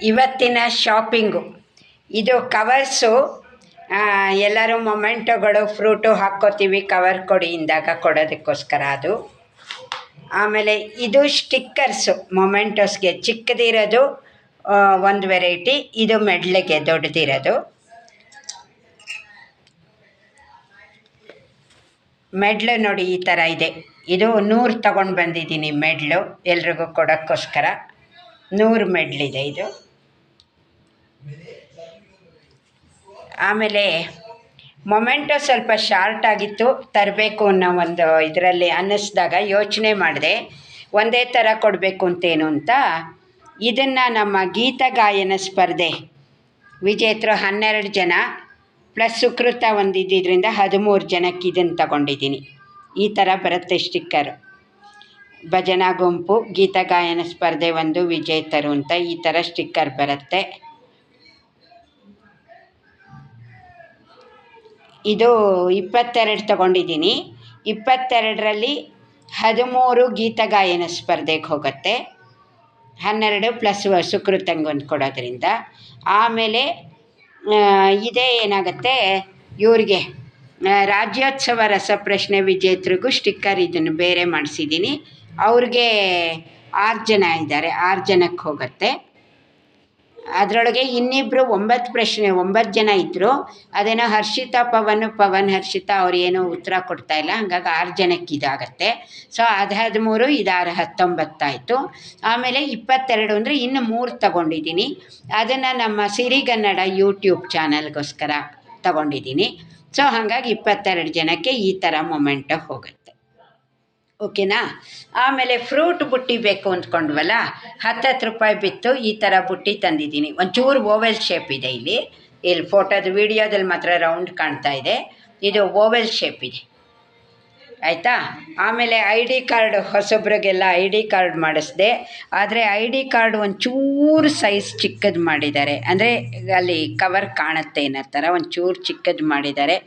ಇವತ್ತಿನ ಶಾಪಿಂಗು ಇದು ಕವರ್ಸು. ಎಲ್ಲರೂ ಮೊಮೆಂಟೋಗಳು ಫ್ರೂಟು ಹಾಕ್ಕೋತೀವಿ, ಕವರ್ ಕೊಡಿ ಇಂದಾಗ ಕೊಡೋದಕ್ಕೋಸ್ಕರ ಅದು. ಆಮೇಲೆ ಇದು ಸ್ಟಿಕ್ಕರ್ಸು ಮೊಮೆಂಟೋಸ್ಗೆ ಚಿಕ್ಕದಿರೋದು ಒಂದು ವೆರೈಟಿ, ಇದು ಮೆಡ್ಲಿಗೆ ದೊಡ್ಡದಿರೋದು. ಮೆಡ್ಲು ನೋಡಿ ಈ ಥರ ಇದೆ. ಇದು 100 ತಗೊಂಡು ಬಂದಿದ್ದೀನಿ ಮೆಡ್ಲು, ಎಲ್ರಿಗೂ ಕೊಡೋಕ್ಕೋಸ್ಕರ 100 ಮೆಡ್ಲಿದೆ ಇದು. ಆಮೇಲೆ ಮೊಮೆಂಟೋ ಸ್ವಲ್ಪ ಶಾರ್ಟ್ ಆಗಿತ್ತು, ತರಬೇಕು ಅನ್ನೋ ಒಂದು ಇದರಲ್ಲಿ ಅನ್ನಿಸ್ದಾಗ ಯೋಚನೆ ಮಾಡಿದೆ ಒಂದೇ ಥರ ಕೊಡಬೇಕು ಅಂತೇನು ಅಂತ. ಇದನ್ನು ನಮ್ಮ ಗೀತಗಾಯನ ಸ್ಪರ್ಧೆ ವಿಜೇತರು 12 ಜನ ಪ್ಲಸ್ ಸುಕೃತ ಒಂದು ಇದ್ದಿದ್ದರಿಂದ 13 ಜನಕ್ಕೆ ಇದನ್ನು ತಗೊಂಡಿದ್ದೀನಿ. ಈ ಥರ ಬರುತ್ತೆ ಸ್ಟಿಕ್ಕರು. ಭಜನಾ ಗುಂಪು ಗೀತಗಾಯನ ಸ್ಪರ್ಧೆ ಒಂದು ವಿಜೇತರು ಅಂತ ಈ ಥರ ಸ್ಟಿಕ್ಕರ್ ಬರುತ್ತೆ. ಇದು 22 ತಗೊಂಡಿದ್ದೀನಿ. 22ರಲ್ಲಿ 13 ಗೀತಗಾಯನ ಸ್ಪರ್ಧೆಗೆ ಹೋಗುತ್ತೆ, 12 ಪ್ಲಸ್ ಸುಕೃತಂಗೊಂದು ಕೊಡೋದ್ರಿಂದ. ಆಮೇಲೆ ಇದೇ ಏನಾಗುತ್ತೆ ಇವ್ರಿಗೆ ರಾಜ್ಯೋತ್ಸವ ರಸಪ್ರಶ್ನೆ ವಿಜೇತರಿಗೂ ಸ್ಟಿಕ್ಕರ್ ಇದನ್ನು ಬೇರೆ ಮಾಡಿಸಿದ್ದೀನಿ. ಅವ್ರಿಗೆ 6 ಜನ ಇದ್ದಾರೆ, 6 ಜನಕ್ಕೆ ಹೋಗುತ್ತೆ. ಅದರೊಳಗೆ ಇನ್ನಿಬ್ಬರು 9 ಜನ ಇದ್ದರು. ಅದೇನೋ ಹರ್ಷಿತಾ ಪವನ್ ಹರ್ಷಿತಾ ಅವ್ರು ಏನೋ ಉತ್ತರ ಕೊಡ್ತಾಯಿಲ್ಲ, ಹಾಗಾಗಿ 6 ಜನಕ್ಕೆ ಇದಾಗತ್ತೆ. ಸೊ ಅದು 13, ಇದು 19 ಆಯಿತು. ಆಮೇಲೆ 22 ಅಂದರೆ ಇನ್ನು 3 ತಗೊಂಡಿದ್ದೀನಿ. ಅದನ್ನು ನಮ್ಮ ಸಿರಿಗನ್ನಡ ಯೂಟ್ಯೂಬ್ ಚಾನಲ್ಗೋಸ್ಕರ ತಗೊಂಡಿದ್ದೀನಿ. ಸೊ ಹಾಗಾಗಿ 22 ಜನಕ್ಕೆ ಈ ಥರ ಮೊಮೆಂಟೋ ಹೋಗುತ್ತೆ. ಓಕೆನಾ. ಆಮೇಲೆ ಫ್ರೂಟ್ ಬುಟ್ಟಿ ಬೇಕು ಅಂದ್ಕೊಂಡ್ವಲ್ಲ, 10 ರೂಪಾಯಿ ಬಿತ್ತು. ಈ ಥರ ಬುಟ್ಟಿ ತಂದಿದ್ದೀನಿ. ಒಂಚೂರು ಓವೆಲ್ ಶೇಪ್ ಇದೆ ಇಲ್ಲಿ ಫೋಟೋದ ವಿಡಿಯೋದಲ್ಲಿ ಮಾತ್ರ ರೌಂಡ್ ಕಾಣ್ತಾ ಇದೆ, ಇದು ಓವೆಲ್ ಶೇಪ್ ಇದೆ ಆಯಿತಾ. ಆಮೇಲೆ ID ಕಾರ್ಡ್ ಹೊಸಬ್ರಿಗೆಲ್ಲ ID ಕಾರ್ಡ್ ಮಾಡಿಸ್ದೆ. ಆದರೆ ID ಕಾರ್ಡ್ ಒಂಚೂರು ಸೈಜ್ ಚಿಕ್ಕದು ಮಾಡಿದ್ದಾರೆ, ಅಂದರೆ ಅಲ್ಲಿ ಕವರ್ ಕಾಣುತ್ತೆ ಅನ್ನೋ ಥರ ಒಂಚೂರು ಚಿಕ್ಕದು ಮಾಡಿದ್ದಾರೆ.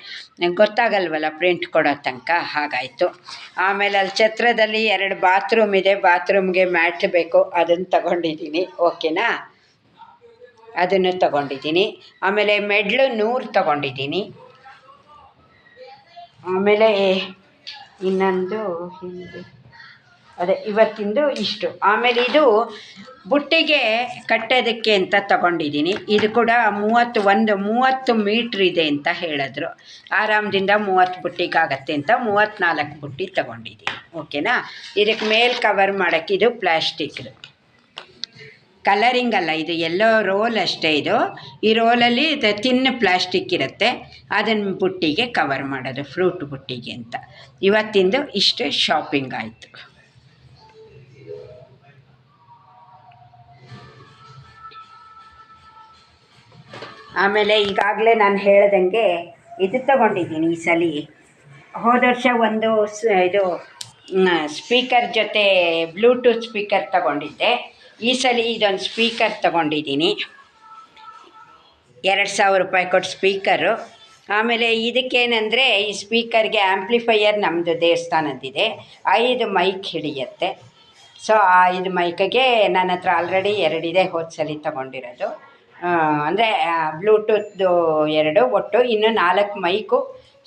ನಂಗೆ ಗೊತ್ತಾಗಲ್ವಲ್ಲ ಪ್ರಿಂಟ್ ಕೊಡೋ ತನಕ, ಹಾಗಾಯಿತು. ಆಮೇಲೆ ಅಲ್ಲಿ ಛತ್ರದಲ್ಲಿ 2 ಬಾತ್ರೂಮ್ ಇದೆ, ಬಾತ್ರೂಮ್ಗೆ ಮ್ಯಾಟ್ ಬೇಕು, ಅದನ್ನು ತಗೊಂಡಿದ್ದೀನಿ. ಓಕೆನಾ, ಅದನ್ನು ತಗೊಂಡಿದ್ದೀನಿ. ಆಮೇಲೆ ಮೆಡ್ಲು 100 ತಗೊಂಡಿದ್ದೀನಿ. ಆಮೇಲೆ ಇನ್ನೊಂದು ಅದೇ ಇವತ್ತಿಂದು ಇಷ್ಟು. ಆಮೇಲೆ ಇದು ಬುಟ್ಟಿಗೆ ಕಟ್ಟೋದಕ್ಕೆ ಅಂತ ತಗೊಂಡಿದ್ದೀನಿ. ಇದು ಕೂಡ 30 ಮೀಟ್ರ್ ಇದೆ ಅಂತ ಹೇಳಿದ್ರು. ಆರಾಮದಿಂದ 30 ಬುಟ್ಟಿಗಾಗತ್ತೆ ಅಂತ 34 ಬುಟ್ಟಿ ತಗೊಂಡಿದ್ದೀನಿ. ಓಕೆನಾ. ಇದಕ್ಕೆ ಮೇಲೆ ಕವರ್ ಮಾಡೋಕ್ಕೆ ಇದು ಪ್ಲ್ಯಾಸ್ಟಿಕ್ದು, ಕಲರಿಂಗ್ ಅಲ್ಲ, ಇದು ಎಲ್ಲೋ ರೋಲ್ ಅಷ್ಟೇ. ಇದು ಈ ರೋಲಲ್ಲಿ ತಿನ್ನ ಪ್ಲ್ಯಾಸ್ಟಿಕ್ ಇರುತ್ತೆ, ಅದನ್ನು ಬುಟ್ಟಿಗೆ ಕವರ್ ಮಾಡೋದು, ಫ್ರೂಟ್ ಬುಟ್ಟಿಗೆ ಅಂತ. ಇವತ್ತಿಂದು ಇಷ್ಟು ಶಾಪಿಂಗ್ ಆಯಿತು. ಆಮೇಲೆ ಈಗಾಗಲೇ ನಾನು ಹೇಳ್ದಂಗೆ ಇದು ತಗೊಂಡಿದ್ದೀನಿ ಈ ಸಲ. ಹೋದ ವರ್ಷ ಒಂದು ಇದು ಸ್ಪೀಕರ್ ಜೊತೆ ಬ್ಲೂಟೂತ್ ಸ್ಪೀಕರ್ ತಗೊಂಡಿದ್ದೆ. ಈ ಸಲ ಇದೊಂದು ಸ್ಪೀಕರ್ ತಗೊಂಡಿದ್ದೀನಿ, 2000 ರೂಪಾಯಿ ಕೊಟ್ಟು ಸ್ಪೀಕರು. ಆಮೇಲೆ ಇದಕ್ಕೇನೆಂದರೆ ಈ ಸ್ಪೀಕರ್ಗೆ ಆ್ಯಂಪ್ಲಿಫೈಯರ್ ನಮ್ಮದು ದೇವಸ್ಥಾನದ್ದಿದೆ, 5 ಮೈಕ್ ಹಿಡಿಯುತ್ತೆ. ಸೊ ಆ 5 ಮೈಕಿಗೆ ನನ್ನ ಹತ್ರ ಆಲ್ರೆಡಿ 2 ಇದೆ, ಹೋದ ಸಲ ತಗೊಂಡಿರೋದು. ಅಂದರೆ ಬ್ಲೂಟೂತ್ದು 2, ಒಟ್ಟು ಇನ್ನು 4 ಮೈಕು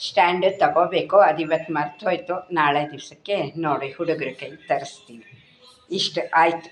ಸ್ಟ್ಯಾಂಡು ತಗೋಬೇಕು. ಅದು ಇವತ್ತು ಮರ್ತೋಯ್ತು, ನಾಳೆ ದಿವಸಕ್ಕೆ ನೋಡಿ ಹುಡುಗರ ಕೈ ತರಿಸ್ತೀನಿ. ಇಷ್ಟು ಆಯಿತು.